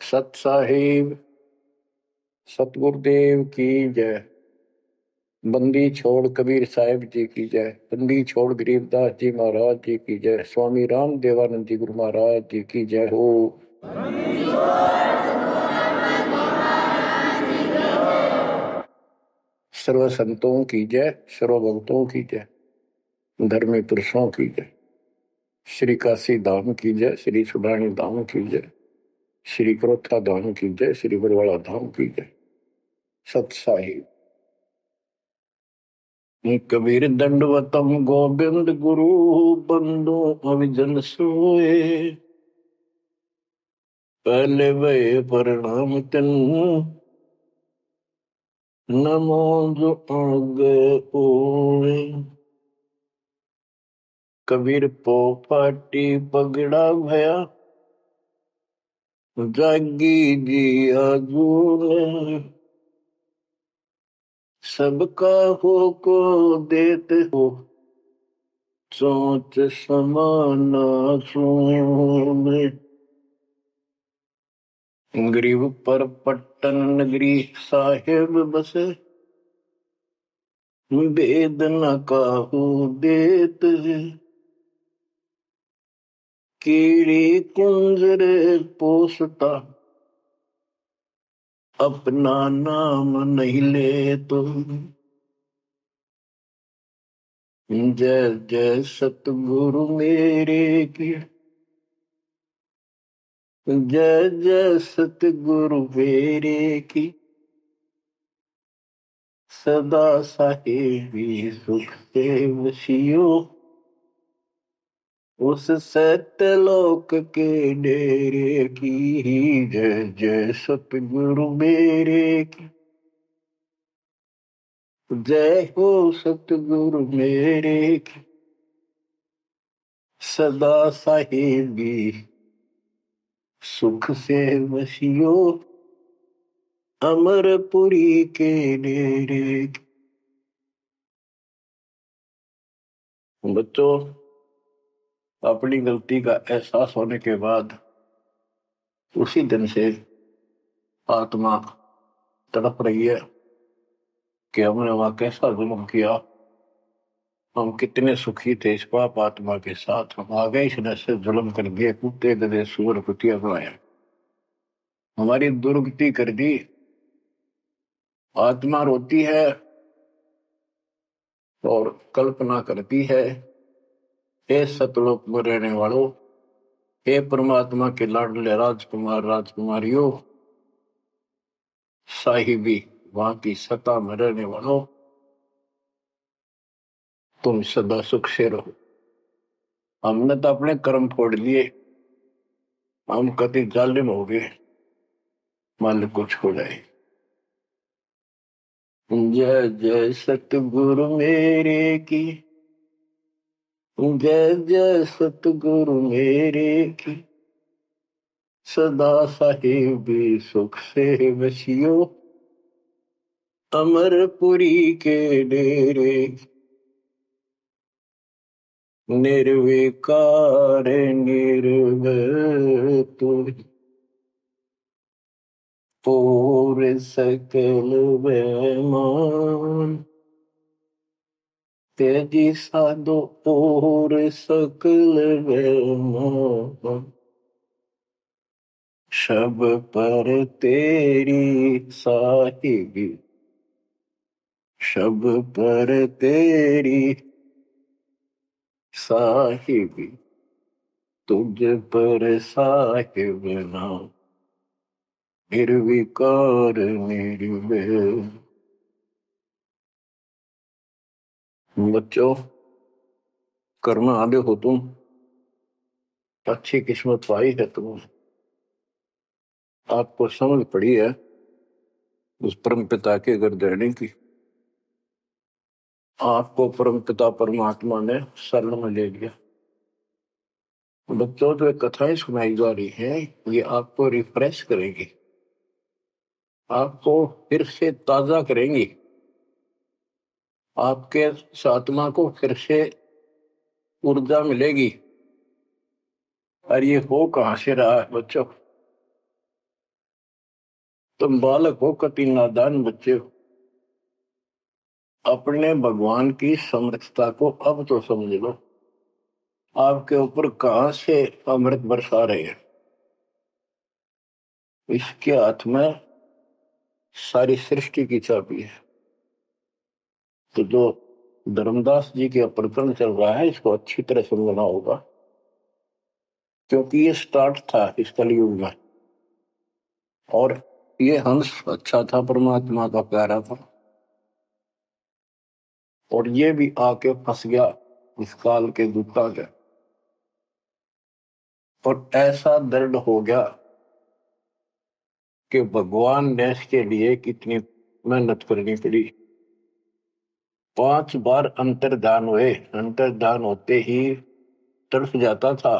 सत साहिब सतगुरुदेव की जय। बंदी छोड़ कबीर साहिब जी की जय। बंदी छोड़ गरीबदास जी महाराज जी की जय। स्वामी राम देवानंद जी गुरु महाराज जी की जय हो। सर्व संतों की जय, सर्व भक्तों की जय, धर्मी पुरुषों की जय। श्री काशी धाम की जय, श्री सुडानी धाम की जय, श्री क्रोथा धाम की जय, श्री बरवाड़ा धाम की जय। सत साहिब कबीर दंडवतम गोविंद गुरु बंदो अविजन सोए। पहले वे प्रणाम तिन नमो जो आगे ओए। कबीर पो पाटी पगड़ा भया जागी जी आजूने। सबका हो को देते हो सोच समाना सुने। गरीब पर पट्टन नगरी साहेब बसे वेद न काहू देत। कीड़ी कुंजर पोसता अपना नाम नहीं ले तो। जय जय सतगुरु मेरे की जय जय सतगुरु मेरे की। सदा साहेबी सुख से वसियो उस सत्यलोक के डेरे की। जय जय सतगुरु मेरे की जय हो सतगुरु मेरे की। सदा साहेबी सुख से वसियो अमरपुरी के डेरे की। बच्चों, अपनी गलती का एहसास होने के बाद उसी दिन से आत्मा तड़प रही है कि हमने वहां कैसा जुल्म किया। हम कितने सुखी थे इस पाप आत्मा के साथ। हम आ गए इसने से जुल्म कर दिए, कुत्ते गधे सूअर कुतिया बनाया, हमारी दुर्गति कर दी। आत्मा रोती है और कल्पना करती है, हे सतलोक में रहने वालों, हे परमात्मा के लाडले राजकुमार राजकुमारियों, साहिबी वहां की सत्ता में रहने वालों, तुम सदा सुख से रहो। हमने तो अपने कर्म फोड़ लिए, हम कति जालिम हो गए, मालिक को छोड़ाए। जय जय सतगुरु मेरे की जय जय सतगुरु मेरे की। सदा साहिबी सुख से वसियो अमरपुरी के डेरे। निर्विकार निर्भय पूर सकल बेमान। तेजी साधो पूर सकल बेमान। शब पर तेरी साहिबी शब पर तेरी साहिबी तुझ पर साहिब नाम निर्विकार निर्भय। बच्चों, कर्म आदि हो तुम, अच्छी किस्मत पाई है तुम, आपको समझ पड़ी है उस परम पिता के घर रहने की। आपको परम पिता परमात्मा ने शरण में ले लिया। बच्चों, जो कथाएं सुनाई जा रही हैं ये आपको रिफ्रेश करेंगी, आपको फिर से ताजा करेंगी, आपके आत्मा को फिर से ऊर्जा मिलेगी। और ये हो कहां से रहा है बच्चों? तुम बालक हो, कति नादान बच्चे हो, अपने भगवान की समर्थता को अब तो समझ लो। आपके ऊपर कहां से अमृत बरसा रहे हैं। इसके हाथ में सारी सृष्टि की चाबी है। तो जो धर्मदास जी के प्रकरण चल रहा है, इसको अच्छी तरह समझना होगा, क्योंकि ये स्टार्ट था इस कलयुग में। और ये हंस अच्छा था, परमात्मा का प्यारा था, और ये भी आके फंस गया इस काल के दूता के। और ऐसा दर्द हो गया कि भगवान ने इसके लिए कितनी मेहनत करनी पड़ी। 5 बार अंतर्धान हुए, अंतर्धान होते ही तड़फ जाता था,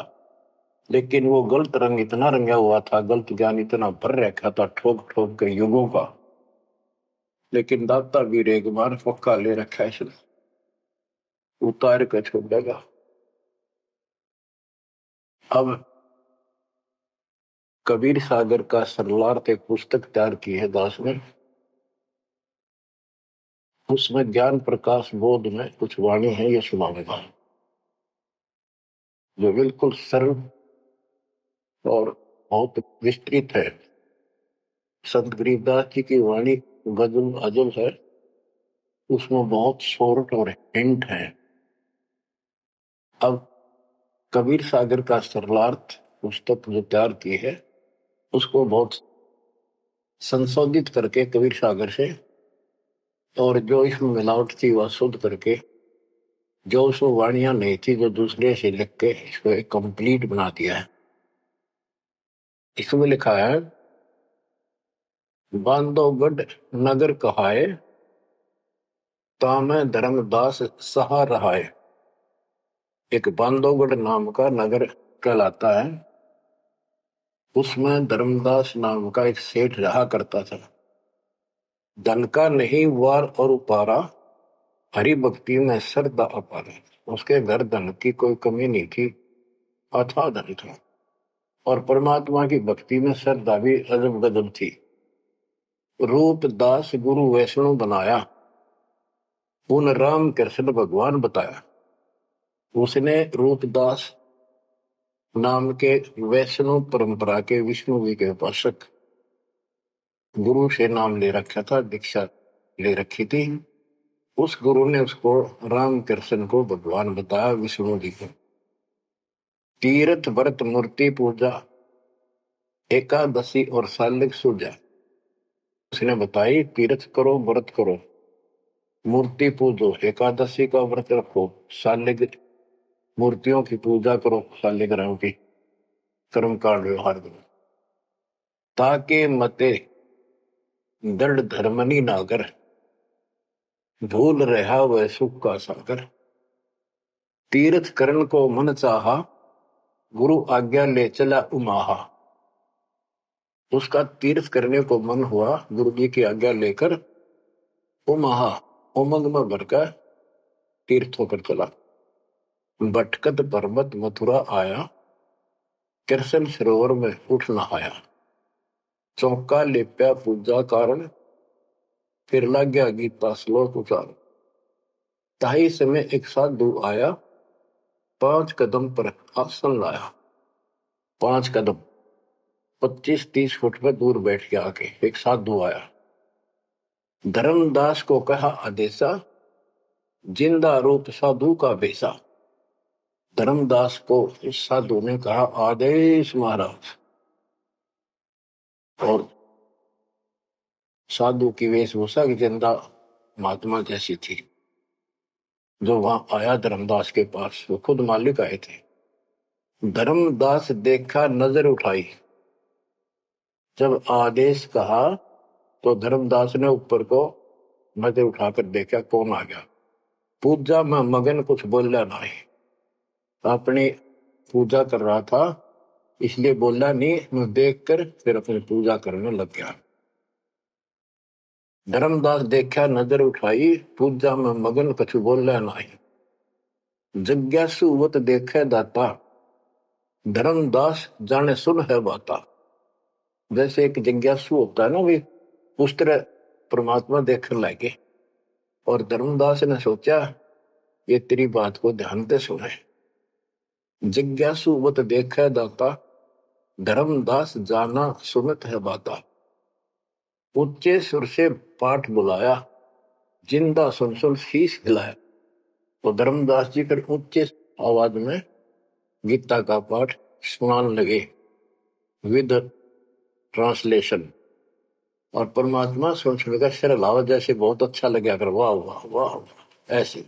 लेकिन वो गलत रंग इतना रंगा हुआ था, गलत ज्ञान इतना भर रखा था ठोक ठोक के युगों का। लेकिन दाता भी एक बार पक्का ले रखा है, इसने उतार कर छोड़ देगा। अब कबीर सागर का सरलार्थ एक पुस्तक तैयार की है दास ने। उसमें ज्ञान प्रकाश बोध में कुछ वाणी है, ये सुनाऊंगा, जो बिल्कुल सरल और बहुत विस्तृत है। संत गरीबदास जी की वाणी गजल अजल है, उसमें बहुत शॉर्ट और हिंट है। अब कबीर सागर का सरलार्थ पुस्तक जो तैयार की है, उसको बहुत संशोधित करके कबीर सागर से, और जो इसमें मिलावट थी वह शुद्ध करके, जो उसमें वाणियां नहीं थी जो दूसरे से लिख के इसको एक कंप्लीट बना दिया है। इसमें लिखा है, बांधवगढ़ नगर कहाए, तामे धर्मदास सहा रहाए। एक बांधवगढ़ नाम का नगर कहलाता है, उसमें धर्मदास नाम का एक सेठ रहा करता था। धन का नहीं वार और उपारा, हरि भक्ति में श्रद्धा अपार। उसके घर धन की कोई कमी नहीं थी, अथाह धन था, और परमात्मा की भक्ति में श्रद्धा भी अजब गजब थी। रूप दास गुरु वैष्णव बनाया, उन राम कृष्ण भगवान बताया। उसने रूपदास नाम के वैष्णव परंपरा के विष्णु जी के उपासक गुरु से नाम ले रखा था, दीक्षा ले रखी थी। उस गुरु ने उसको राम कृष्ण को भगवान बताया, विष्णु जी को। तीर्थ व्रत मूर्ति पूजा, एकादशी और सालिक सूजा उसने बताई। तीर्थ करो, व्रत करो, मूर्ति पूजो, एकादशी का व्रत रखो, सालिक मूर्तियों की पूजा करो, सालिग्राम की कर्म कांड व्यवहार करो, ताकि मते दृढ़ धर्मनी नागर, भूल रहा वह सुख का सागर। तीर्थ करण को मन चाहा, गुरु आज्ञा ले चला उमाहा। उसका तीर्थ करने को मन हुआ, गुरु जी की आज्ञा लेकर उमाहा उमंग में भरकर तीर्थ होकर चला। भटकत पर्वत मथुरा आया, कृष्ण सरोवर में उठ नहाया। चौका लेप्या पूजा कारण, फिर लग गया गीता श्लोक उचार। ताही समय एक साधु आया, 5 कदम पर आसन लाया। 5 कदम 25-30 फुट पर दूर बैठ गया आके एक साधु आया। धर्मदास को कहा आदेशा, जिंदा रूप साधु का बेसा। धर्मदास को इस साधु ने कहा आदेश महाराज। और साधु की वेशभूषा की जिंदा महात्मा जैसी थी। जो वहां आया धर्मदास के पास, वो खुद मालिक आए थे। धर्मदास देखा, नजर उठाई। जब आदेश कहा तो धर्मदास ने ऊपर को नजर उठाकर देखा, कौन आ गया। पूजा में मगन, कुछ बोला नहीं, अपनी पूजा कर रहा था, इसलिए बोला नहीं। मैं देखकर फिर अपनी पूजा करने लग गया। धर्मदास देखा, नजर उठाई, पूजा में मगन, कुछ बोला नहीं। जिज्ञासुवत देखे दाता, धर्मदास जाने सुन है बाता। जैसे एक जिज्ञासु होता है ना, वे उस तरह परमात्मा देखने लगे। और धर्मदास ने सोचा ये तेरी बात को ध्यान से सुने। जिज्ञासु बत देखे दाता, धर्मदास जाना सुनत है बाता। ऊंचे सुर से पाठ बुलाया, जिंदा सुन सुन शीश हिलाया। तो धर्मदास जी फिर ऊंचे आवाज में गीता का पाठ सुनाने लगे विद ट्रांसलेशन। और परमात्मा सुन सुनकर सिर हिलावा, जैसे बहुत अच्छा लगे, अगर वाह वाह वाह वाह। ऐसे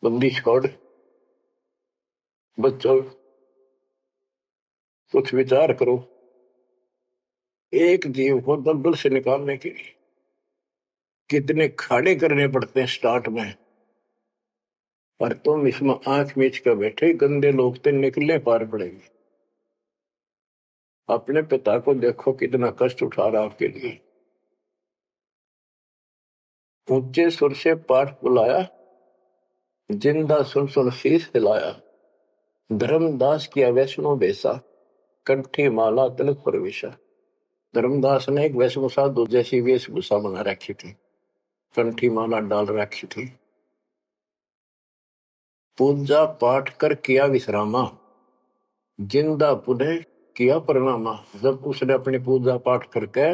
बंदी छोड़ बच्चों, कुछ विचार करो। एक जीव को दलदल से निकालने के लिए कितने खाड़े करने पड़ते हैं स्टार्ट में। पर तुम इसमें आंख मीच कर बैठे, गंदे लोग तो निकलने पार पड़ेंगे। अपने पिता को देखो कितना कष्ट उठा रहा आपके लिए। ऊंचे सुर से पाठ बुलाया, जिंदा सुन सुन शीश हिलाया। धर्मदास किया वैष्णो बेसा, कंठी माला तिलक प्रवेशा। धर्मदास ने एक वैष्णो साधु जैसी वेशभूषा बना रखी थी, कंठी माला डाल रखी थी। पूजा पाठ कर किया विश्रामा, जिंदा पुनः किया प्रणामा। जब उसने अपनी पूजा पाठ करके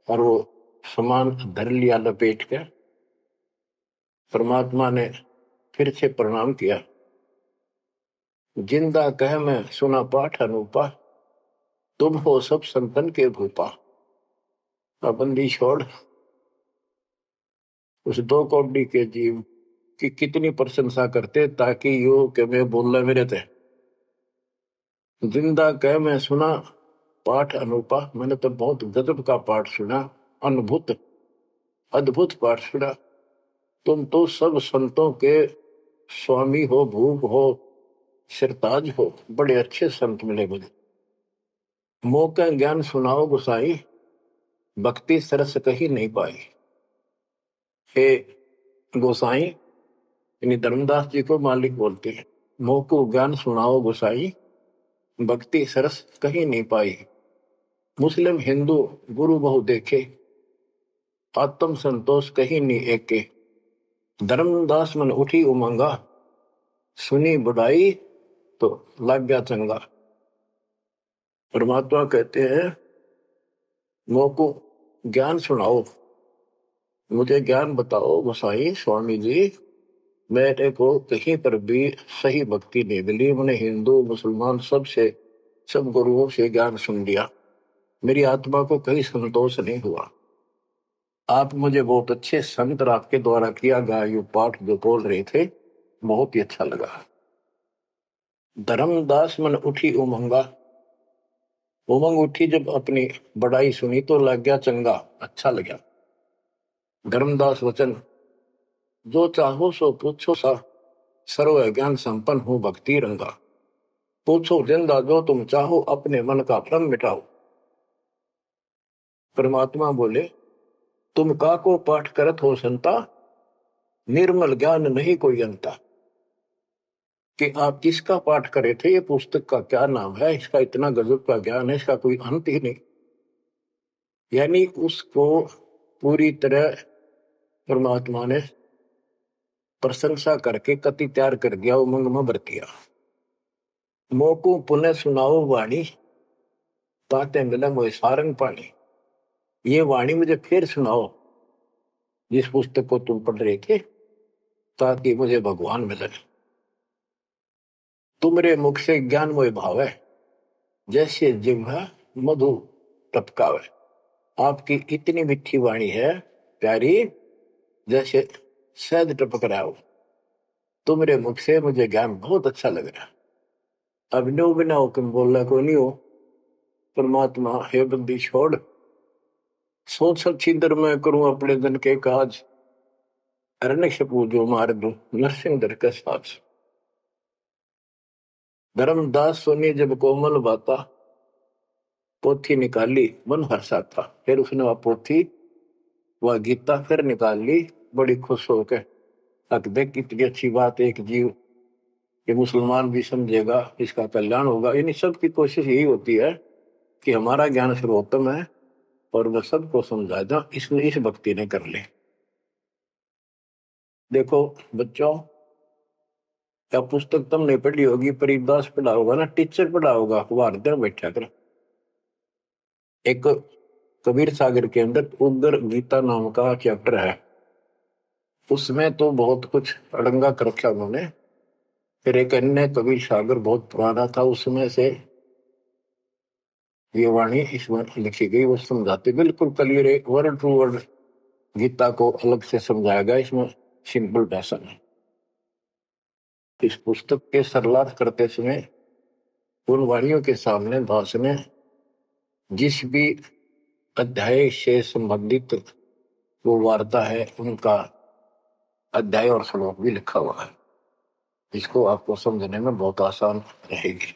और वो सामान धर लिया लपेट के, परमात्मा ने फिर से प्रणाम किया। जिंदा कह मैं सुना पाठ अनूपा, तुम हो सब संतन के भूपा। बंदी छोड़ उस दो कौड़ी के जीव की कितनी प्रशंसा करते, ताकि यो के मैं बोलना मेरे थे। जिंदा कह मैं सुना पाठ अनूपा, मैंने तो बहुत गजब का पाठ सुना, अद्भुत अद्भुत पाठ सुना। तुम तो सब संतों के स्वामी हो, भूप हो, सिरताज हो, बड़े अच्छे संत मिले मुझे। मौका ज्ञान सुनाओ गुसाई, भक्ति सरस कहीं नहीं पाई। हे गोसाई, यानी धर्मदास जी को मालिक बोलते हैं, मोको ज्ञान सुनाओ गोसाई, भक्ति सरस कहीं नहीं पाई। मुस्लिम हिंदू गुरु बहु देखे, आत्म संतोष कहीं नहीं एके। धर्मदास मन उठी उमंगा, सुनी बुढ़ाई तो लग गया चंगा। परमात्मा कहते हैं मोको ज्ञान सुनाओ, मुझे ज्ञान बताओ गोसाई स्वामी जी। मेरे को कहीं पर भी सही भक्ति नहीं मिली। मैंने हिंदू मुसलमान सब गुरुओं से ज्ञान सुन लिया, मेरी आत्मा को कहीं संतोष नहीं हुआ। आप मुझे बहुत अच्छे संत और आपके द्वारा किया गया ये पाठ जो बोल रहे थे, बहुत ही अच्छा लगा। धर्मदास मन उठी उमंगा, उमंग उठी जब अपनी बड़ाई सुनी तो लग गया चंगा, अच्छा लगा। धर्मदास वचन, जो चाहो सो पूछो सा, सर्व ज्ञान संपन्न हो भक्ति रंगा। पूछो जिंदा जो तुम चाहो, अपने मन का भ्रम मिटाओ। परमात्मा बोले, तुम का को पाठ करत हो संता, निर्मल ज्ञान नहीं कोई अंता। कि आप किसका पाठ करे थे, ये पुस्तक का क्या नाम है, इसका इतना गजब का ज्ञान है, इसका कोई अंत ही नहीं। यानी उसको पूरी तरह परमात्मा ने प्रशंसा करके कति तैयार कर दिया, उमंग में भर दिया। मोको पुनः सुनाओ वाणी, ताते मिले मोए सारंग पानी। ये वाणी मुझे फिर सुनाओ, जिस पुस्तक को तुम पढ़ रहे थे, ताकि मुझे भगवान मिले। तुमरे मुख से ज्ञान मोय भाव है, जैसे जिह्वा मधु टपकावे। आपकी इतनी मीठी वाणी है प्यारी, जैसे शहद टपक रहा हो। तुमरे मुख से मुझे ज्ञान बहुत अच्छा लग रहा। अब नो बिना हुक्म बोलना को नहीं हो। परमात्मा हे बंदी छोड़, सोच छिदर मैं करूं अपने दिन के काज, अरण्य पूजो मार दू नरसिंह दर के साथ। धर्मदास सुनी जब कोमल बाता, पोथी निकाली मन हर्षा था। फिर उसने वह पोथी वह गीता फिर निकाल ली, बड़ी खुश होकर। अक देख कितनी अच्छी बात, एक जीव ये मुसलमान भी समझेगा, इसका कल्याण होगा। यानी सबकी कोशिश यही होती है कि हमारा ज्ञान सर्वोत्तम है और वह सबको समझाएगा, इसने इस भक्ति ने कर ली। देखो बच्चों, क्या पुस्तक तुमने पढ़ी होगी, परिदास पढ़ा होगा ना, टीचर पढ़ा होगा, अखबार बैठा कर। एक कबीर सागर के अंदर उग्र गीता नाम का चैप्टर है, उसमें तो बहुत कुछ अड़ंगा कर रखा उन्होंने। फिर एक अन्य कबीर सागर बहुत पुराना था, उसमें से ये वाणी इसमें लिखी गई, वो समझाते बिल्कुल क्लियर है, वर्ड टू वर्ड गीता को अलग से समझाया गया, इसमें सिंपल भाषा है। इस पुस्तक के सरलार्थ करते समय उन वाणियों के सामने दास ने जिस भी अध्याय से संबंधित वो वार्ता है, उनका अध्याय और श्लोक भी लिखा हुआ है, इसको आपको समझने में बहुत आसान रहेगी।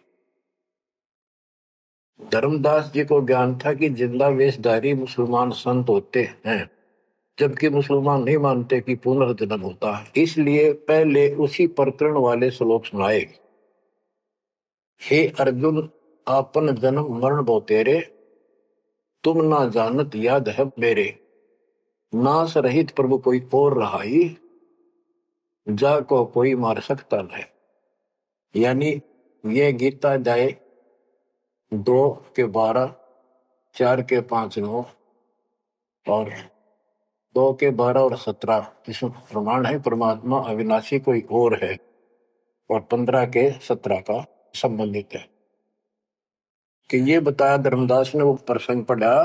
धर्मदास जी को ज्ञान था कि जिंदा वेशधारी मुसलमान संत होते हैं, जबकि मुसलमान नहीं मानते कि पुनर्जन्म होता है, इसलिए पहले उसी प्रकरण वाले श्लोक सुनाए। हे अर्जुन, आपन जन्म मरण बो तेरे, तुम ना जानत याद है मेरे, नाश रहित प्रभु कोई और रहाई, जा को कोई मार सकता नहीं। यानी ये गीता अध्याय 2 के 12, 4 के 5, 9 और 2 के 12 और 17 इसमें प्रमाण है परमात्मा अविनाशी कोई और है, और 15 के 17 का संबंधित है। कि ये बताया धर्मदास ने, वो प्रसंग पढ़ा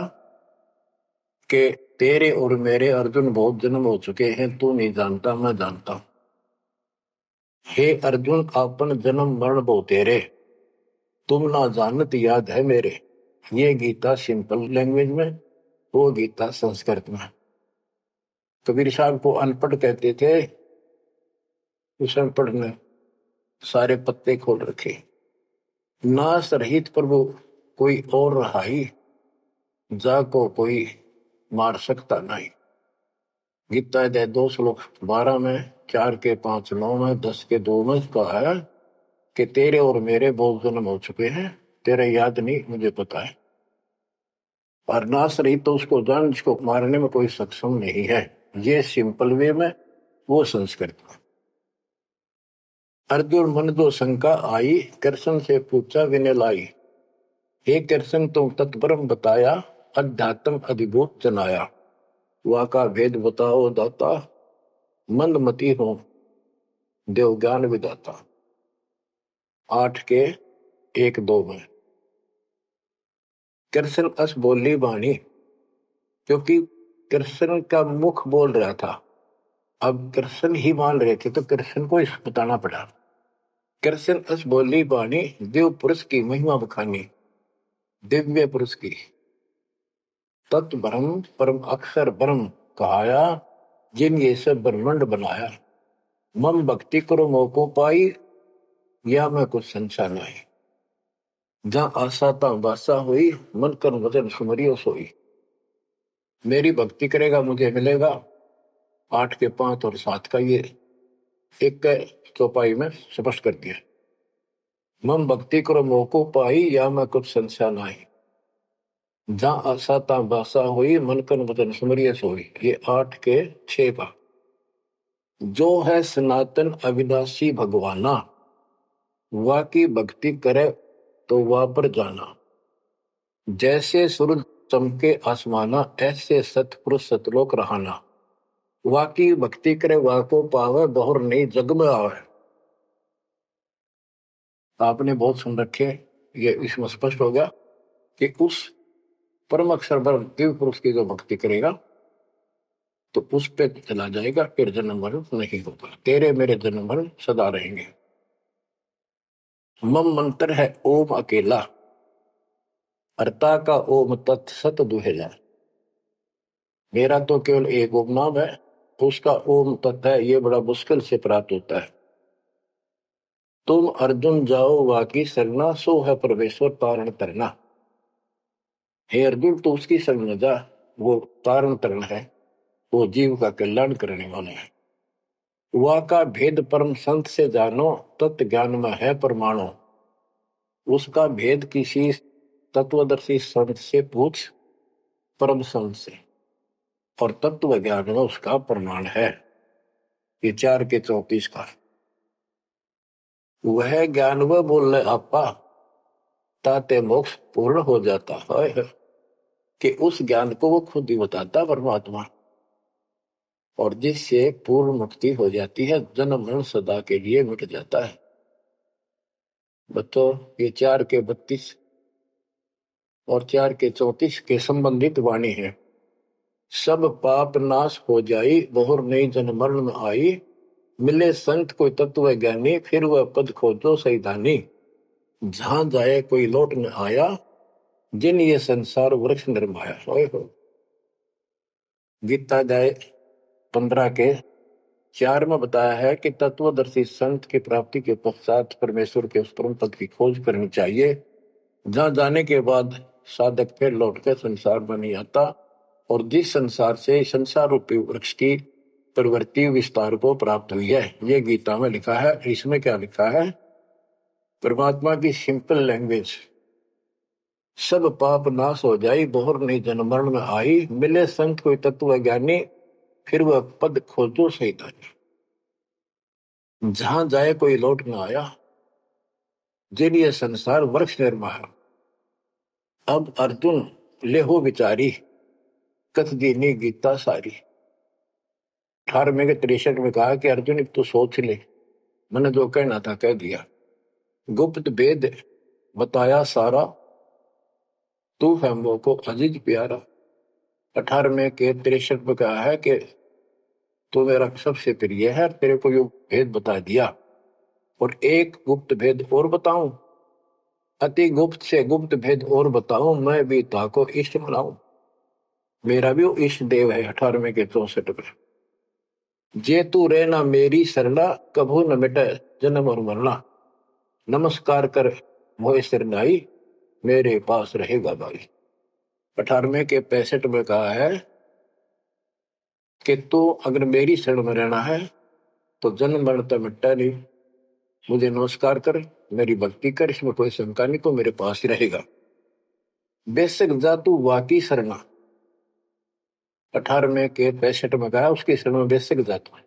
कि तेरे और मेरे अर्जुन बहुत जन्म हो चुके हैं, तू नहीं जानता, मैं जानता हूं। हे अर्जुन, आपन जन्म मरण बो तेरे, तुम ना जानत याद है मेरे। ये गीता सिंपल लैंग्वेज में, वो गीता संस्कृत में। कबीर साहब को अनपढ़ कहते थे, उस अनपढ़ ने सारे पत्ते खोल रखे। नाश रहित प्रभु कोई और रहाई, जा को कोई मार सकता नहीं। गीता अध्याय 2 श्लोक 12 में, 4 के 5, 9 में, 10 के 2 में कहा है कि तेरे और मेरे बहुत जन्म हो चुके हैं, तेरे याद नहीं, मुझे पता है। और नाश रहित तो उसको जान जिसको मारने में कोई सक्षम नहीं है। ये सिंपल वे में, वो संस्कृत में। अर्जुन मन दो शंका आई, कृष्ण से पूछा विनय लाई, हे कृष्ण तुम तत्परम बताया, अध्यात्म अधिभूत जनाया, वाका भेद बताओ दाता, मंदमती हो देव ज्ञान विदाता। 8 के 1, 2 में। कृष्ण अस बोली बाणी, क्योंकि कृष्ण का मुख बोल रहा था, अब कृष्ण ही मान रहे थे तो कृष्ण को इस बताना पड़ा। कृष्ण अस बोली बाणी, देव पुरुष की महिमा बखानी, दिव्य पुरुष की। तत् ब्रह्म परम अक्षर ब्रह्म कहाया, जिन ये सब ब्रह्मांड बनाया, मम भक्ति करो मोको पाई, या मैं कुछ संशय नहीं। जहां आशा ता बासा हुई, मन कर वचन सुमरियो सोई। मेरी भक्ति करेगा मुझे मिलेगा। 8 के 5 और 7 का ये एक चौपाई में स्पष्ट कर दिया। मम भक्ति करो मोको पाई, या मैं कुछ संशय नहीं। जहां आशा ता बासा हुई, मन कर वचन सुमरियो सोई। ये 8 के 6 का। जो है सनातन अविनाशी भगवाना, वा की भक्ति करे तो वह पर जाना। जैसे सूरज चमके आसमाना, ऐसे सतपुरुष सतलोक रहाना। वाकी भक्ति करे वाको पावे, बहुर नहीं जग में आवे। आपने बहुत सुन रखे, ये इसमें स्पष्ट हो गया कि उस परम अक्षर ब्रह्म दिव्य पुरुष की जो भक्ति करेगा तो उस पे चला जाएगा, फिर जन्म मरण नहीं होगा। तेरे मेरे जन्म मरण सदा रहेंगे। मम मंत्र है ओम अकेला, अर्ता का ओम तत्सत दुहेला। मेरा तो केवल एक ओम नाम है, उसका ओम तत्व है, ये बड़ा मुश्किल से प्राप्त होता है। तुम अर्जुन जाओ वाकी सरना, सो है परमेश्वर तारण तरना। हे अर्जुन तो उसकी शरण में जा, वो तारण तरण है, वो जीव का कल्याण करने वाला है। वा का भेद परम संत से जानो, तत्व ज्ञान में है परमाणु। उसका भेद किसी तत्वदर्शी संत से पूछ, परम संत से, और तत्व ज्ञान में उसका प्रमाण है। ये 4 के 34 का वह ज्ञान वह बोल रहे आपा, ताते मोक्ष पूर्ण हो जाता है, कि उस ज्ञान को वो खुद ही बताता परमात्मा, और जिससे पूर्ण मुक्ति हो जाती है, जन्म मरण सदा के लिए मिट जाता है। बतो ये 4 के 32 और 4 के 34 के संबंधित वाणी है। सब पाप नाश हो जाई, बहुर नई जन्म मरण में आई, मिले संत कोई तत्व ज्ञानी, फिर वह पद खोजो सैदानी, जहां जाए कोई लौट न आया, जिन ये संसार वृक्ष निर्माया। गीता अध्याय 15 के 4 में बताया है कि तत्वदर्शी संत की प्राप्ति के पश्चात परमेश्वर के उस परम पद की खोज करनी चाहिए, जहां जाने के बाद साधक फिर लौटकर संसार में नहीं आता, और जिस संसार से संसार रूपी वृक्ष की प्रवृत्ति विस्तार को प्राप्त हुई है। ये गीता में लिखा है। इसमें क्या लिखा है? परमात्मा की सिंपल लैंग्वेज, सब पाप नाश हो जाई, बहुर नहीं जन्म मरण में आई, मिले संत कोई तत्व ज्ञानी, फिर वह पद खोजो सैतानी, जहां जाए कोई लौट न आया, जिन ये संसार वृक्ष निर्माया। अब अर्जुन लेहो विचारी, कथ दीनी गीता सारी। 18वें के 63 में कहा कि अर्जुन तो सोच ले, मैंने जो कहना था कह दिया, गुप्त भेद बताया सारा, तू है मोह को अजीज प्यारा। 18वें के 63 में कहा है कि तू मेरा सबसे प्रिय है, तेरे को यो भेद बता दिया, और एक गुप्त भेद और बताऊं, अति गुप्त से गुप्त भेद और बताऊं, मैं भी ताको इष्ट बनाऊं। मेरा भी वो इष्ट देव है। 18वें के 64 में, जे तू रहना मेरी सरला, कभू न मिटे जन्म और मरना, नमस्कार कर मोह सिरनाई, मेरे पास रहेगा भाई। 18वें के 65 में कहा है कि तू अगर मेरी शरण में रहना है तो जन्म मरण तो मिटता नहीं, मुझे नमस्कार कर, मेरी भक्ति कर, इसमें कोई शंका नहीं, तो मेरे पास ही रहेगा। बेशक जा तू वाकी शरणा। 18वें के 65 में कहा उसकी शरण में बेशक जा तू।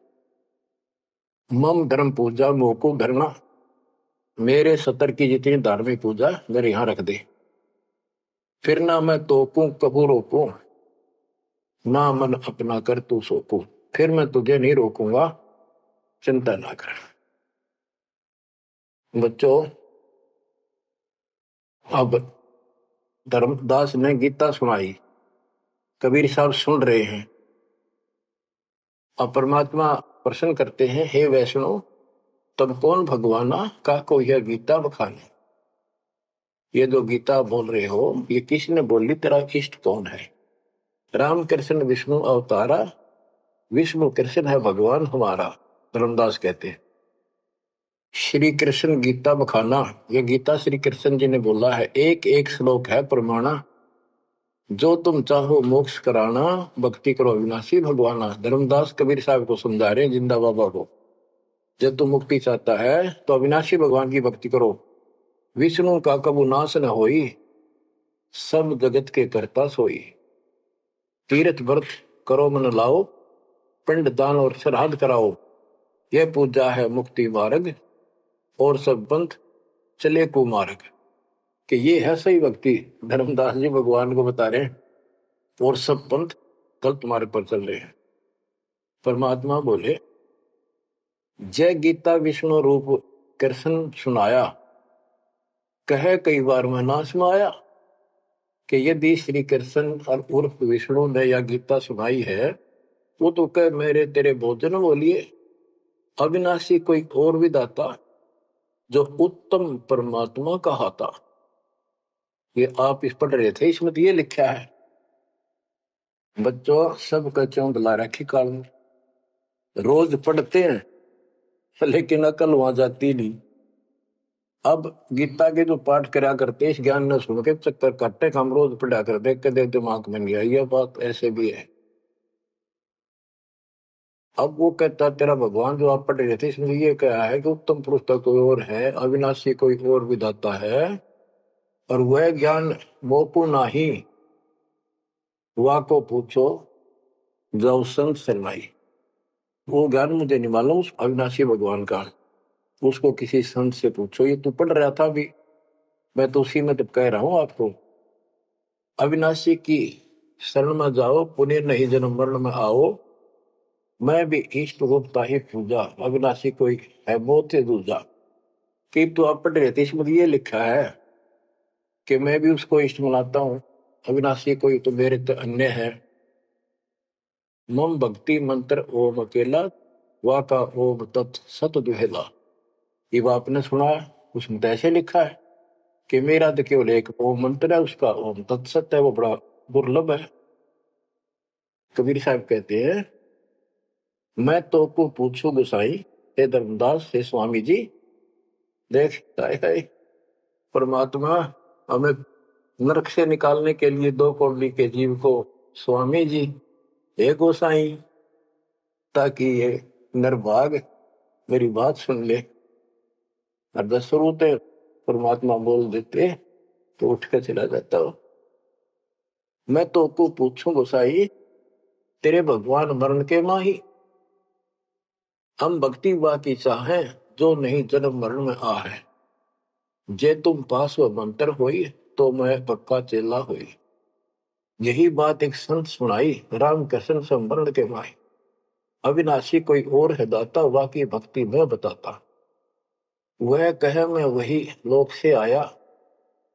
मम धर्म पूजा मोको धरना, मेरे सतर की जितनी धार्मिक पूजा मेरे यहां रख दे, फिर ना मैं तोकूं कबू रोकूं, ना मन अपना कर तू सोकूं, फिर मैं तुझे नहीं रोकूंगा, चिंता ना कर। बच्चों, अब धर्मदास ने गीता सुनाई, कबीर साहब सुन रहे हैं, और परमात्मा प्रश्न करते हैं, हे वैष्णव तब कौन भगवाना का को यह गीता बखाने। ये जो गीता बोल रहे हो ये किसने बोली, तेरा इष्ट कौन है? राम कृष्ण विष्णु अवतारा, विष्णु कृष्ण है भगवान हमारा। धर्मदास कहते हैं श्री कृष्ण गीता बखाना, ये गीता श्री कृष्ण जी ने बोला है। एक एक श्लोक है प्रमाणा, जो तुम चाहो मोक्ष कराना, भक्ति करो अविनाशी भगवाना। धर्मदास कबीर साहब को समझा रहे हैं, जिंदा बाबा को, जब तुम मुक्ति चाहता है तो अविनाशी भगवान की भक्ति करो। विष्णु का कबू नाश न होई, सब जगत के करता सोई। तीर्थ व्रत करो मन लाओ, पिंड दान और श्राद्ध कराओ, यह पूजा है मुक्ति मार्ग, और सब पंथ चले कुमार्ग। कि ये है सही भक्ति। धर्मदास जी भगवान को बता रहे हैं, और सब पंथ गलत मार्ग पर चल रहे हैं। परमात्मा बोले, जय गीता विष्णु रूप कृष्ण सुनाया, कहे कई बार मैं ना सुनाया। कि यदि श्री कृष्ण और उर्फ विष्णु ने यह गीता सुनाई है, वो तो कह मेरे तेरे भोजन बोलिए, अविनाशी कोई और विधाता, जो उत्तम परमात्मा कहाता। ये आप इस पढ़ रहे थे, इसमें तो ये लिखा है। बच्चों सब कच्चों बुला रखी काल में, रोज पढ़ते हैं लेकिन अकल वहां जाती नहीं। अब गीता के जो पाठ करा करते, इस ज्ञान ने सुन के चक्कर काटते, हम रोज पढ़ा कर देख के दिमाग में नहीं आई। ये बात ऐसे भी है। अब वो कहता तेरा भगवान जो आप पढ़ रहे थे, इसमें ये कहा है कि उत्तम पुरुष तो कोई और है, अविनाशी कोई और विधाता है, और वह ज्ञान मोकु नाही, वा को पूछो जाओ संत शरणाई। वो ज्ञान मुझे नहीं मालूम उस अविनाशी भगवान का, उसको किसी संत से पूछो। ये तू पढ़ रहा था अभी, मैं तो उसी में तो कह रहा हूं आपको। अविनाशी की शरण में जाओ, पुण्य नहीं जन्म मरण में आओ। मैं भी इष्ट रूपता ही पूजा, अविनाशी कोई है बहुत ही दूजा। कि तू आप पढ़ रहे थे, इसमें ये लिखा है कि मैं भी उसको इष्ट मनाता हूं। अविनाशी कोई तो मेरे तो अन्य है। मम भक्ति मंत्र ओम अकेला, वा का ओम तत् सत दुहेला। ये आपने सुना, उसमें तो ऐसे लिखा है कि मेरा तो केवल एक ओम मंत्र है, उसका ओम तत्सत है, वो बड़ा दुर्लभ है। कबीर साहब कहते हैं, मैं तो को पूछू गोसाई, हे धर्मदास हे स्वामी जी। देख है परमात्मा हमें नरक से निकालने के लिए दो कौड़ी के जीव को स्वामी जी हे गोसाई, ताकि ये नरभाग मेरी बात सुन ले। और दशरूत परमात्मा बोल देते तो उठ कर चला जाता हो। मैं तो को पूछूं गोसाई, तेरे भगवान मरण के माही। हम भक्ति वा की चाहे, जो नहीं जन्म मरण में आ है। जे तुम पास व मंत्र होई, तो मैं पक्का चेला हुई। यही बात एक संत सुनाई, राम कृष्ण संवरण के माही। अविनाशी कोई और है दाता, वाकी भक्ति में बताता। वह कहे मैं वही लोक से आया,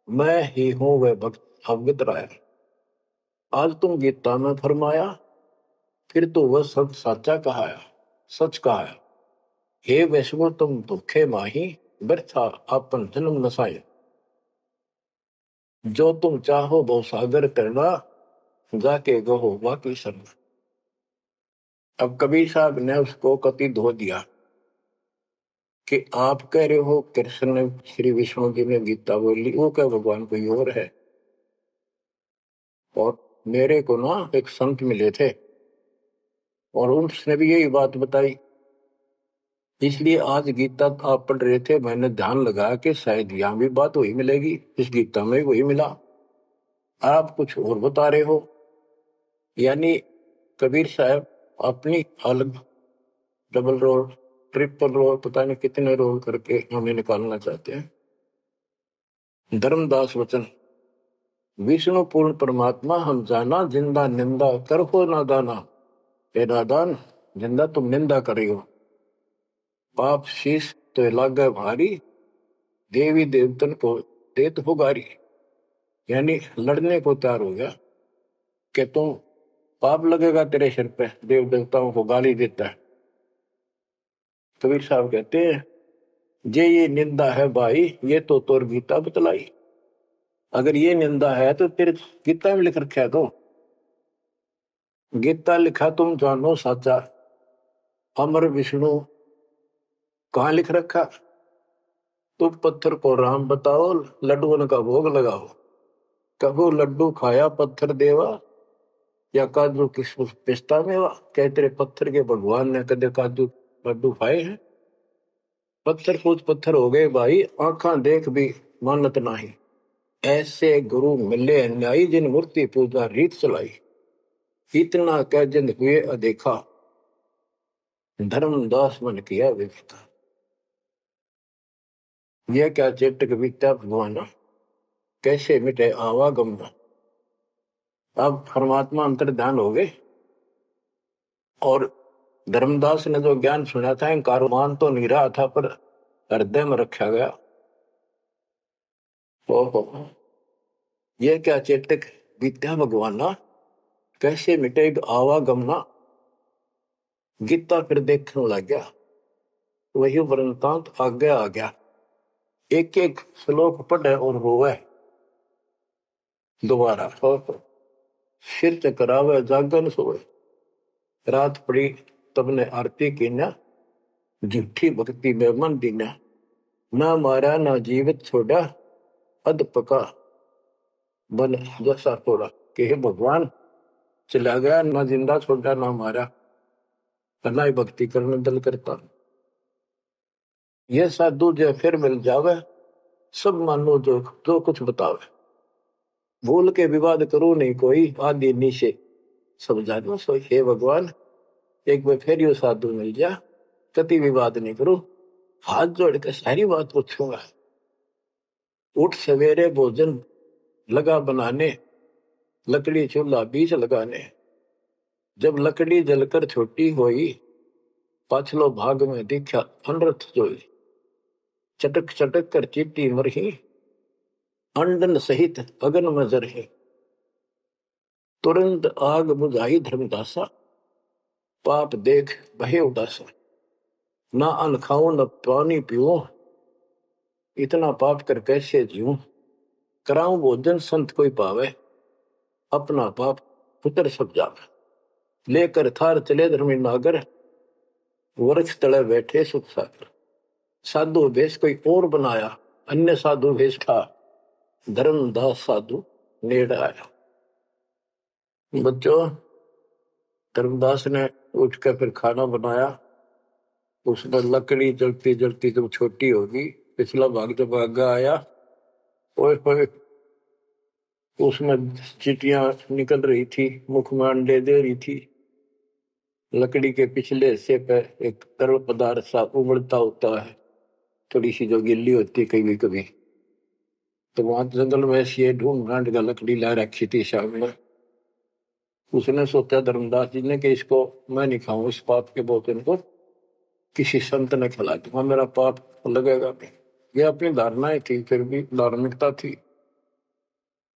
मैं ही हूं वह भक्त अवगत राया। आज तुम गीता में फरमाया, फिर तो वह सब साचा कहाया, सच कहाया। हे वैष्णव तुम दुखे माही, व्यर्था आपन जन्म नसाए। जो तुम चाहो वो सागर करना, जाके गहो वाकी शरण। अब कबीर साहब ने उसको कति धो दिया कि आप कह रहे हो कृष्ण ने श्री विष्णु जी ने गीता बोली, वो क्या भगवान कोई और है। और मेरे को ना एक संत मिले थे और उसने भी यही बात बताई। इसलिए आज गीता आप पढ़ रहे थे, मैंने ध्यान लगाया कि शायद यहां भी बात वही मिलेगी, इस गीता में वही मिला। आप कुछ और बता रहे हो। यानी कबीर साहब अपनी अलग डबल रोल ट्रिपल रोल पता नहीं कितने रोल करके हमें निकालना चाहते हैं। धर्मदास वचन, विष्णु पूर्ण परमात्मा हम जाना, जिंदा निंदा कर हो नादाना। हे नादान, जिंदा तुम निंदा कर हो। पाप शीश तो लागे भारी, देवी देवतन को देत हो गारी। यानी लड़ने को तैयार हो गया कि तुम पाप लगेगा तेरे सिर पे, देव देवताओं को गाली देता है। कबीर साहब कहते हैं, जे ये निंदा है भाई, ये तो तोर गीता बतलाई। अगर ये निंदा है तो तेरे गीता में लिख रखा है। तो गीता लिखा तुम जानो साचा, अमर विष्णु कहाँ लिख रखा। तुम पत्थर को राम बताओ, लड्डुओं का भोग लगाओ। कबो लड्डू खाया पत्थर देवा, या काजू किशमिश पिस्ता मेवा। क्या तेरे पत्थर के भगवान ने कदे काजू लड्डू खाए हैं। पत्थर पूछ पत्थर हो गए भाई, आंखा देख भी मानत नहीं। ऐसे गुरु मिले अन्यायी, जिन मूर्ति पूजा रीत चलाई। इतना कह जिंद हुए अदेखा, धर्मदास मन किया विवेका। यह क्या चेटक बीता भगवान, कैसे मिटे आवागम। अब परमात्मा अंतर ध्यान हो गए और धर्मदास ने जो ज्ञान सुना था, कारोबान तो नहीं रहा था पर हृदय में रखा गया। ओहो, यह क्या चेतक बीत्या भगवाना, कैसे मिटे आवागमना। गीता फिर देखने लग गया, वही वृंतांत आगे आ गया। एक एक श्लोक पढ़े और रोवे दोबारा। सिर चकरावे जागन सोए, रात पड़ी तब ने आरती की न, झूठी भक्ति में मन दीना। ना मारा ना जीवित छोड़ा, अध पका बन जैसा तोड़ा। कि हे भगवान, चला गया ना जिंदा छोड़ा ना मारा, ना ही भक्ति करने दल करता। यह साधु जो फिर मिल जावे, सब मानो जो जो कुछ बतावे। भूल के विवाद करो नहीं कोई, आदि नीचे सब जानो सोई। हे भगवान, एक बार फिर यो साधु मिल जा, कति विवाद नहीं करो, हाथ जोड़ के सारी बात पूछूंगा। उठ सवेरे भोजन लगा बनाने, लकड़ी चूल्हा बीच लगाने। जब लकड़ी जलकर छोटी होई, पाछलो भाग में दिखा अनरथ जोई। चटक चटक कर चीटी मरही, अंडन सहित अगन में जरही। तुरंत आग बुझाई धर्मदासा, पाप देख बहे उदासा। ना अन्न खाऊं न पानी पीऊं, इतना पाप कर कैसे जीऊं। कराऊं भोजन संत कोई पावे, अपना पाप उतर सब जावे। लेकर थार चले धर्मी नागर, वृक्ष तले बैठे सुख सागर। साधु भेष कोई और बनाया, अन्य साधु भेष था, धर्मदास साधु नेड़ आया। बच्चों, धर्मदास ने उठकर फिर खाना बनाया। उसमें लकड़ी जलती जलती जब छोटी होगी, पिछला भाग जब आगे आया, ओए ओए, उसमें चीटियां निकल रही थी, मुख में अंडे दे रही थी। लकड़ी के पिछले हिस्से पे एक तरल पदार्थ सा उबलता होता है, थोड़ी सी जो गिल्ली होती है कभी कभी। तो वहां जंगल में ऐसी ढूंढ ढांड का लकड़ी ला रखी थी सामने। उसने सोचा धर्मदास जी ने कि इसको मैं नहीं खाऊं, इस पाप के भोजन को किसी संत ने खिला दूंगा, मेरा पाप लगेगा नहीं। ये अपनी धारणाएं थी, फिर भी धार्मिकता थी।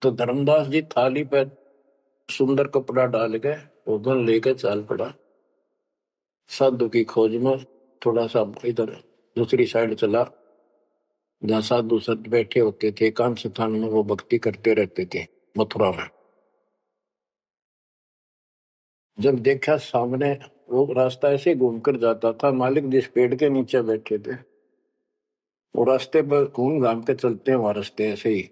तो धर्मदास जी थाली पे सुंदर कपड़ा डाल के भोजन लेकर चाल पड़ा। साधु की खोज में थोड़ा सा इधर दूसरी साइड चला, जहाँ साधु संत बैठे होते थे, एकांत स्थान में वो भक्ति करते रहते थे मथुरा में। जब देखा सामने वो रास्ता ऐसे घूमकर जाता था, मालिक जिस पेड़ के नीचे बैठे थे वो रास्ते पर घूम घाम के चलते हैं, वहां रास्ते ऐसे ही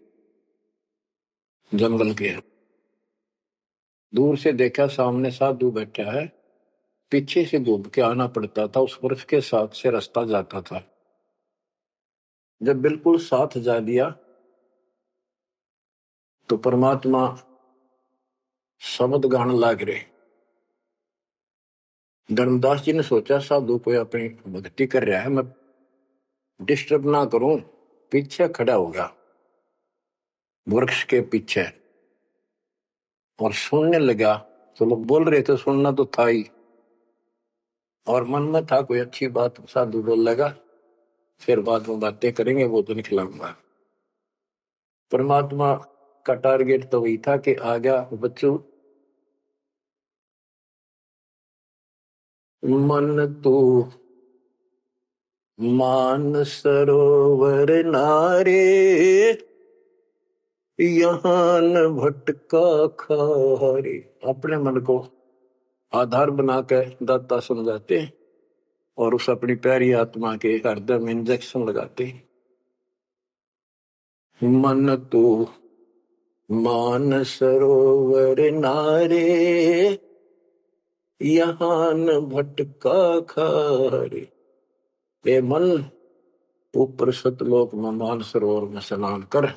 जंगल के। दूर से देखा सामने साधु बैठा है, पीछे से घूम के आना पड़ता था, उस वृक्ष के साथ से रास्ता जाता था। जब बिल्कुल साथ जा दिया तो परमात्मा शब्द गान लाग रहे। धर्मदास जी ने सोचा साधु कोई अपनी भक्ति कर रहा है, मैं डिस्टर्ब ना करूं, पीछे खड़ा होगा वृक्ष के पीछे और सुनने लगा। तो लोग बोल रहे थे, सुनना तो था ही, और मन में था कोई अच्छी बात साधु बोल लगा, फिर बाद में बातें करेंगे, वो तो निकलाऊंगा। परमात्मा का टारगेट तो वही था कि आ गया बच्चों, मन तू मान सरोवर नारे, यहाँ न भटका खारे। अपने मन को आधार बना के दाता समझाते और उस अपनी प्यारी आत्मा के हृदय में इंजेक्शन लगाते। मन तू मान सरोवर नारे, यहाँ न भटका खारे। ए मन, ऊपर सतलोक में मान सरोवर में स्नान कर,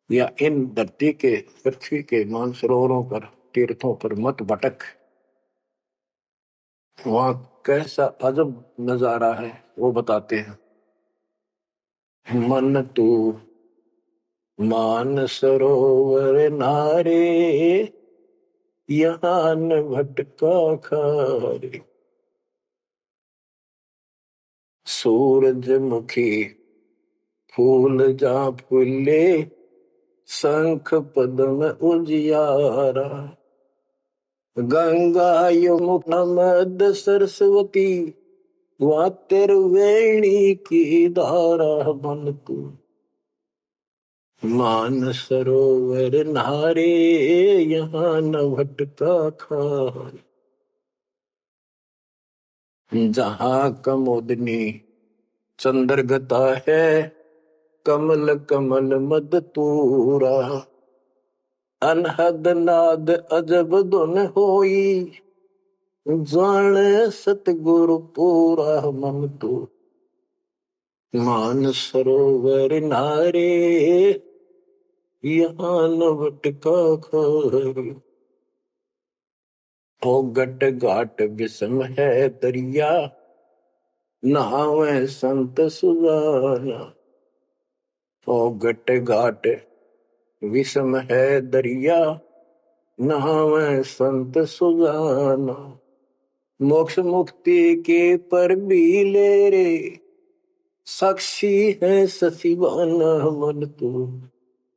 या इन धरती के पृथ्वी के मान सरोवरों पर, तीर्थों पर मत भटक। वहां कैसा अजब नजारा है वो बताते हैं। मन तू मान सरोवर नारे, यहाँ न भटका खारे। सूरजमुखी फूल जा फूले, शंख पद्म उजियारा। गंगा यमुना मद सरस्वती, वहाँ त्रिवेणी की धारा। मन तू मान सरोवर नारे, यहाँ न भटका खारे। जहाँ कमोदनी चंद्रगता है, कमल कमल मद तूरा। अनहद नाद अजब धुन होई, जाने सतगुरु पूरा। मन तू मान सरोवर नारे यहाँ नवट का खारी। ओ गट घाट विषम है दरिया नहावे संत सुजाना। ओ गट घाट विषम है दरिया नहावे संत सुजाना। मोक्ष मुक्ति के पर भी ले रे साक्षी है सचिवाना। मन तो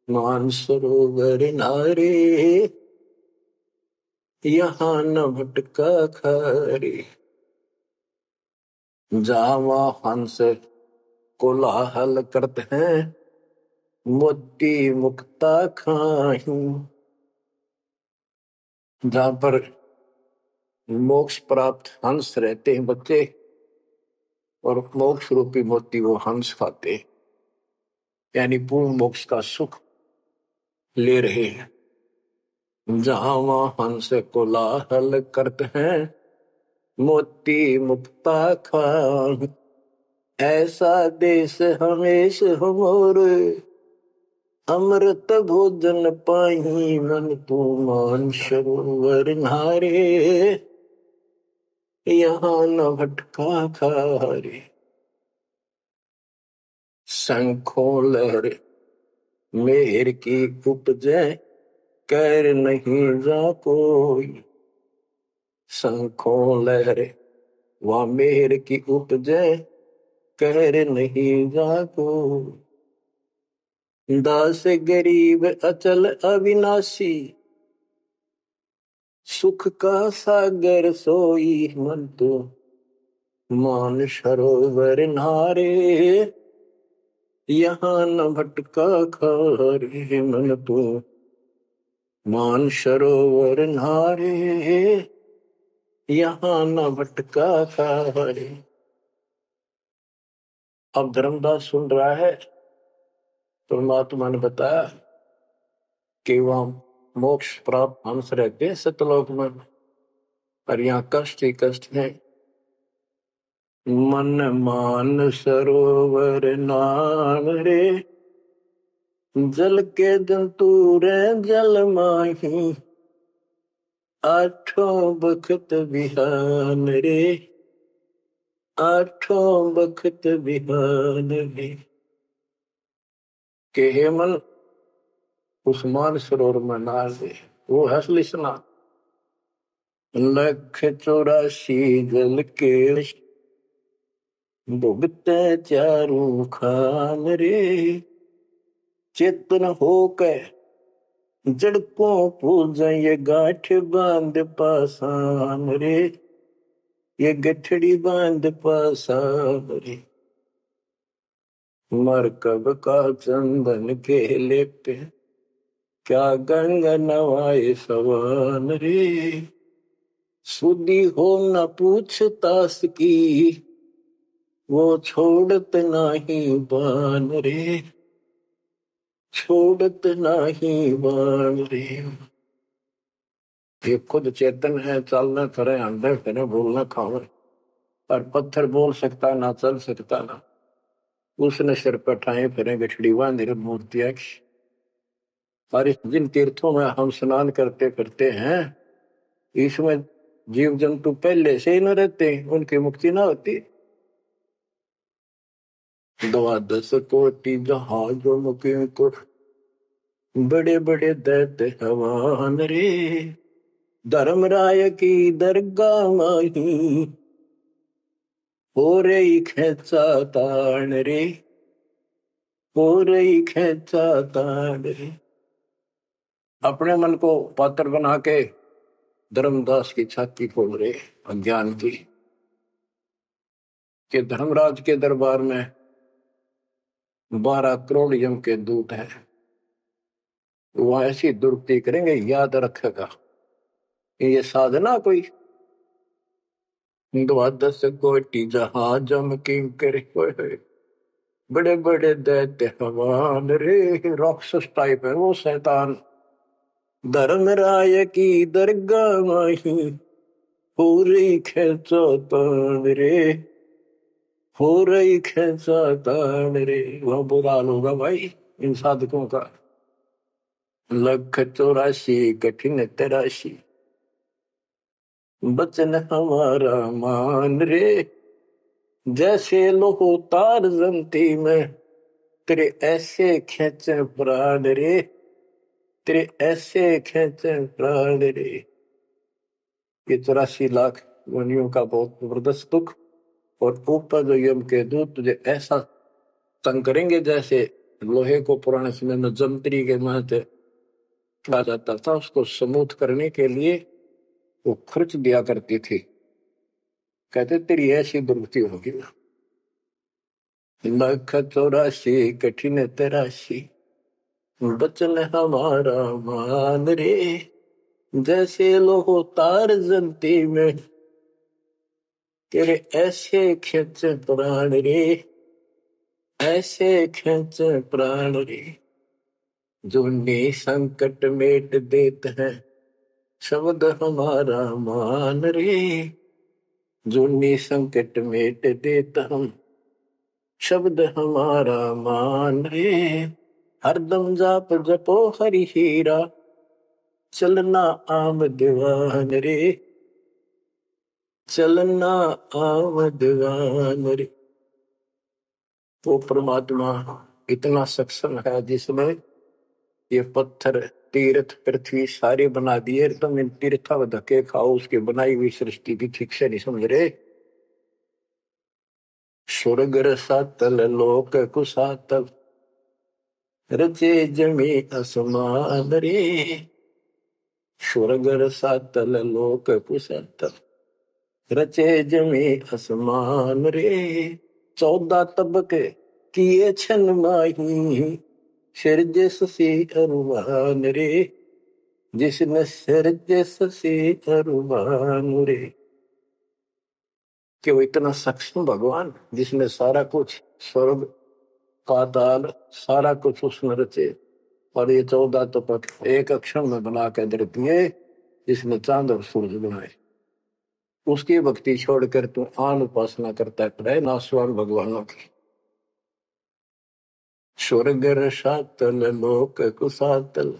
मान सरोवर नारे यहाँ न भटका खारे। जावा हंस कोलाहल करते हैं मोती मुक्ता खाही। जहां पर मोक्ष प्राप्त हंस रहते हैं बच्चे और मोक्ष रूपी मोती वो हंस खाते, यानी पूर्ण मोक्ष का सुख ले रहे हैं। जहां वहां हंस कोलाहल करते हैं मोती मुक्ता खाही। ऐसा देश हमेश हमोरे अमृत भोजन पाही। मन तू मान सरोवर नारे यहाँ न भटका खारे। शंखों लहर मेहर की उपजे कर नहीं जा कोई। शंखों लहर वह मेहर की उपजे कर नहीं जा कोई। दास गरीब अचल अविनाशी सुख का सागर सोई। मन तो मान सरोवर नारे यहाँ न भटका खारे। मन तो मान सरोवर नारे यहाँ न भटका खारे। अब धर्मदास सुन रहा है, परमात्मा ने बताया कि वहां मोक्ष प्राप्त हंस रहते हैं सतलोक में, और यहाँ कष्ट ही कष्ट है। मन मान सरोवर नाम रे जल के जंतु रे जल माही। आठों बखत बिहान रे आठों बखत बिहान रे। के हे मन उस मान सरोवर में नहा दे, वो हंसली स्नान। लख 84 जल के भुगते चारू खान रे। चेतन होकर जड़कों पूजा ये गांठ बांध पासान रे। ये गठड़ी बांध पासान रे। मरकब का चंदन के लेपे क्या गंगा नवाए सवान रे। सुधी हो न पूछतास की वो छोड़त नहीं बान रे। छोड़त नहीं बान रे। ये खुद चेतन है, चलना फिरे अंडे फिरे बोलना खावे, और पत्थर बोल सकता ना चल सकता ना। उसने सिर पर ठाए फिरे गठड़ी बांध मूर्तियां। और जिन तीर्थों में हम स्नान करते फिरते हैं इसमें जीव जंतु पहले से ही न रहते, उनकी मुक्ति ना होती। 12 कोटि जहाजों मुके को बड़े बड़े दैत्य हवान रे। धर्मराय की दरगाह माही हो रही खेचा तान रे। हो रही खेचा तान रे। अपने मन को पात्र बना के धर्मदास की छाती खोल रहे अज्ञान की, कि धर्मराज के दरबार में 12 करोड़ यम के दूत हैं, वो ऐसी दुर्गति करेंगे, याद रखेगा ये साधना कोई। 12 कोटि जहाज की करे बड़े बड़े दैत्य हवान रे। राक्षस टाइप है वो शैतान। धर्मराय की दरगाह माही पूरी खेचो तान रे। हो रही खेचा तान रे, वह बुरा हाल होगा भाई इन साधकों का। 184 कठिन तराशी, बचन हमारा मान रे। जैसे लोहो तार जमती में, तेरे ऐसे खेचे प्राण रे, तेरे ऐसे खेचे प्राण रे। ये 84 लाख योनियों का बहुत जबरदस्त दुख, और ऊपर जो यम के दूत तुझे ऐसा तंग करेंगे जैसे लोहे को पुराने समय में जंतरी के महते कहा जाता था, उसको समूथ करने के लिए वो खर्च दिया करती थी। कहते तेरी ऐसी दुर्गति होगी। 184 कठिन तराशी, बचन हमारा मान रे। जैसे लोहो तार जलती में, तेरे ऐसे खेच प्राण रे, ऐसे खेच प्राण रे। जो संकट मेट देत है, शब्द हमारा मान रे। जो संकट मेट देत हम, शब्द हमारा मान रे। हरदम जाप जपो हरि हीरा, चलना आम दीवान रे, चलना आम दीवान रे। वो परमात्मा इतना सक्षम है जिसमें ये पत्थर तीर्थ पृथ्वी सारे बना दिए। तुम इन तीर्था में धक्के खाओ, उसकी बनाई हुई सृष्टि भी ठीक से नहीं समझ रहे। स्वर्ग रसातल लोक कुसातल, रचे जमी आसमान रे। स्वर्ग रसातल लोक कुसातल, रचे जमी आसमान रे। 14 तबके किए छन माही, सिरजे ससी अरुमान रे। जिसने सिरजे ससी अरुमान रे। कि वो इतना सक्षम भगवान जिसने सारा कुछ स्वर्ग पाताल सारा कुछ उसने रचे, और ये 14 तपक एक अक्षर में बना के दे दिए। जिसने चांद और सूरज बनाए, उसकी भक्ति छोड़कर तू आन उपासना करता है नासवान भगवानों की। स्वर्ग रसातल लोक कुसातल,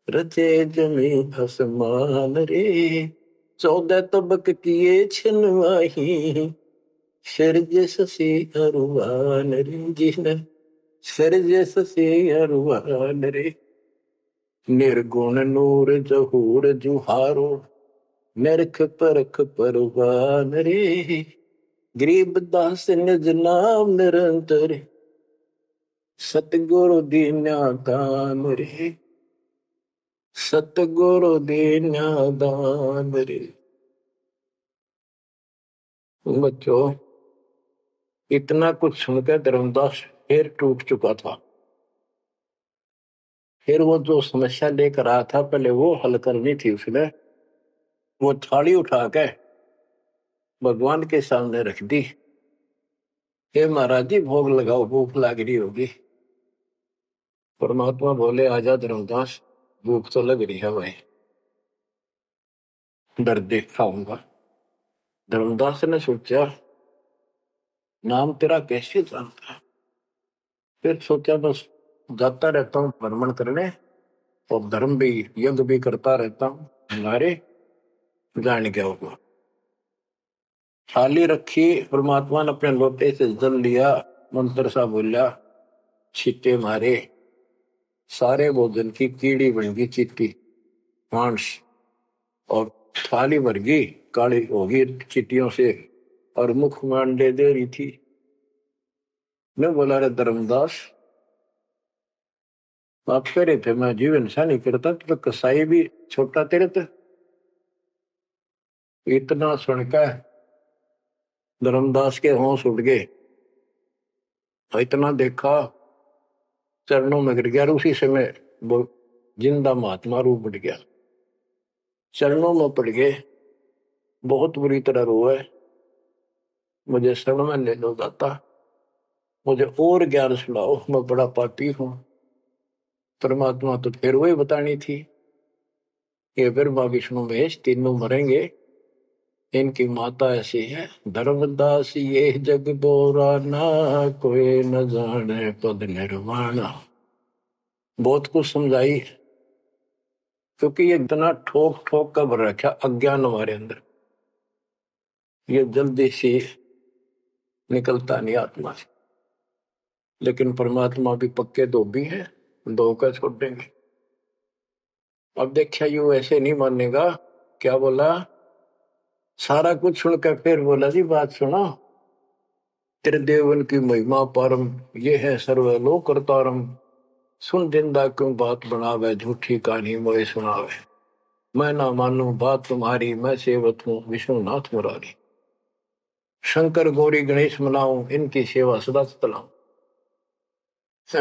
रचे जमी आसमान रे। 14 तबक किए छिन माही, सिरजे ससी अरुवान रे। जिसने सिरजे ससी अरुवान रे। निर्गुण नूर जहूर जुहारो, निरख परख परवान रे। गरीब दास निज नाम निरंतर, सतगुरु दीन्या दान रे, सतगुरु दीन्या दान रे। बच्चों, इतना कुछ सुनकर धर्मदास फिर टूट चुका था। फिर वो जो समस्या लेकर आया था, पहले वो हल करनी थी उसने। वो थाली उठा के भगवान के सामने रख दी। हे महाराज जी, भोग लगाओ, भूख लग रही होगी। परमात्मा बोले, आजा धर्मदास, भूख तो लग रही है भाई, डर देख खाऊंगा। धर्मदास ने सोचा, नाम तेरा कैसे जानता है। फिर सोचा, बस जाता रहता हूँ भ्रमण करने, और धर्म भी यज्ञ भी करता रहता हूँ, हमारे जान क्या होगा। थाली रखी, परमात्मा ने अपने लोटे से जल लिया, मंत्र सा बोला, छींटे मारे, सारे भोजन की कीड़ी बन गई, चीटी मांस, और थाली भर गई, काली होगी चीटियों से, और मुख में दे रही थी। मैं बोला, रे धर्मदास, आप कह रहे थे मैं जीवन सा नहीं करता, तो कसाई भी छोटा तेरे तो। इतना सुनकर धर्मदास के होश उड़ गए। इतना देखा, चरणों में गिर गया। उसी समय वो जिंदा महात्मा रूप बढ़ गया, चरणों में पड़ गए, बहुत बुरी तरह रोए। मुझे शरण में ले लो दाता, मुझे और ज्ञान सुनाओ, मैं बड़ा पापी हूं। परमात्मा तो फिर वही बतानी थी, ये ब्रह्मा विष्णु महेश तीनों मरेंगे, इनकी माता ऐसी है, धर्मदास ये जग बोराना, कोई न जाने पद निर्वाणा। बहुत कुछ समझाई, क्योंकि ये इतना ठोक ठोक कर भर रखा अज्ञान हमारे अंदर, ये जल्दी से निकलता नहीं आत्मा से। लेकिन परमात्मा भी पक्के धोबी है, धोकर छोड़ देंगे। अब देखिए यू ऐसे नहीं मानेगा। क्या बोला? सारा कुछ सुनकर फिर बोला जी बात सुनो, तेरे देवन की महिमा परम, ये है सर्वलोक करतारम। सुन जिंदा क्यों बात बनावे, झूठी कहानी मोए सुनावे। मैं ना मानू बात तुम्हारी, मैं सेवक हूँ विष्णुनाथ मुरारी। शंकर गौरी गणेश मनाऊं, इनकी सेवा सदा चलाऊं।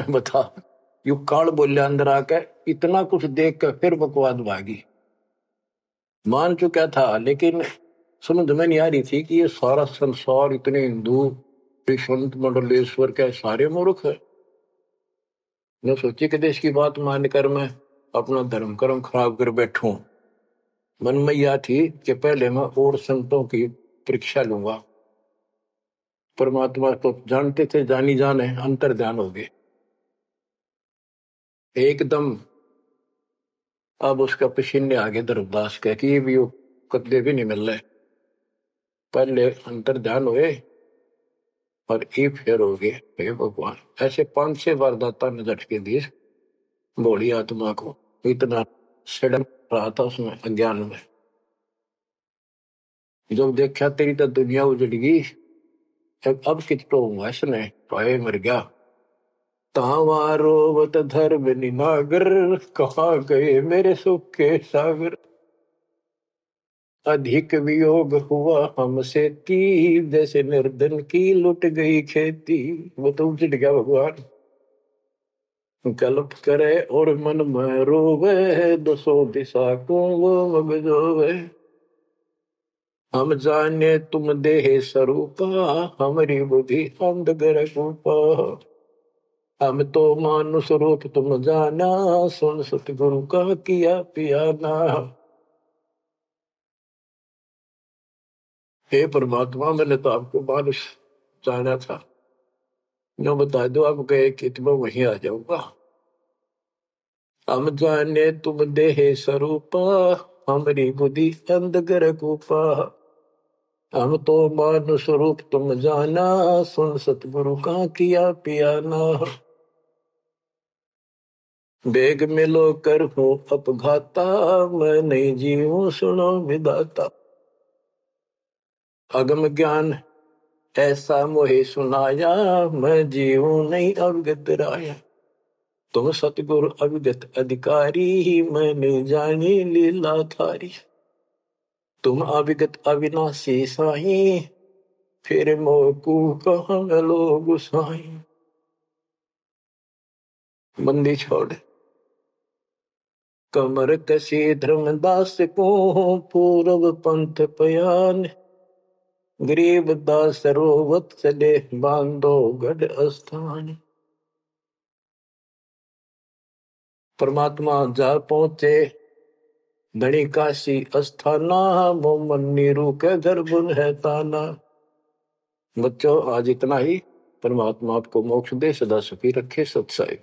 बता, यू काल बोलिया अंदर आकर, इतना कुछ देख कर फिर बकवाद भागी। मान चुका था, लेकिन समझ में नहीं आ रही थी कि ये सारा संसार इतने हिंदू संत मंडलेश्वर के सारे मूर्ख है। मैं सोची कि देश की बात मानकर मैं अपना धर्म कर्म खराब कर बैठूं। मन में यह थी कि पहले मैं और संतों की परीक्षा लूंगा। परमात्मा को जानते थे, जानी जाने अंतर ध्यान हो गए एकदम। अब उसका पसीने आगे धर्मदास कह कि ये भी कदे भी नहीं मिल रहे। पहले अंतर ध्यान हुए और ये फेर हो गए। हे भगवान, ऐसे 5-6 बार दाता ने झटके दिए भोली आत्मा को। इतना सड़न रहा था उसमें अज्ञान में। जब देखा तेरी तो दुनिया उजड़ गई, अब कितो हुआ इसने, पाए मर गया। तावा रोवत धर्म निनागर, कहाँ गए मेरे सुख के सागर। अधिक वियोग हुआ हमसे ती, जैसे निर्धन की लुट गई खेती। वो तो उजड़ गया भगवान। कल्प करे और मन में रोवे, दसों दिशा को वो मगजोवे। हम जाने तुम देह स्वरूपा, हमारी बुद्धि अंधगर रूपा। हम तो मानुष रूप तुम जाना, सुन सतगुरु का किया पियाना। हे परमात्मा, मैंने तो आपको मानुष जाना था, जो बता दो आप गए कि मैं वहीं आ जाऊंगा। हम जाने तुम देह स्वरूपा, हमारी बुद्धि अंधगर रूपा। हम तो मानुष रूप तुम जाना, सुन सतगुरु का किया पियाना। बेग मिलो कर हूँ अपघाता, मैं नहीं जीऊं सुनो विदाता। अगम ज्ञान ऐसा मोहे सुनाया, मैं जीऊं नहीं अवगत राया। तुम सतगुरु अवगत अधिकारी, मैंने जानी लीला थारी। तुम अविगत अविनाशी साई, फिर मोकू कहाँ मिलो गुसाई। बंदी छोड़ कमर कसी धर्मदास को, पूर्व पंथ पयान। गरीब दास रोवत चले, बांधो गढ़ स्थान। परमात्मा जा पहुंचे धनी काशी अस्थाना, मोमन नीरू के घर बुन है ताना। बच्चों, आज इतना ही। परमात्मा आपको मोक्ष दे, सदा सुखी रखे। सत्संग।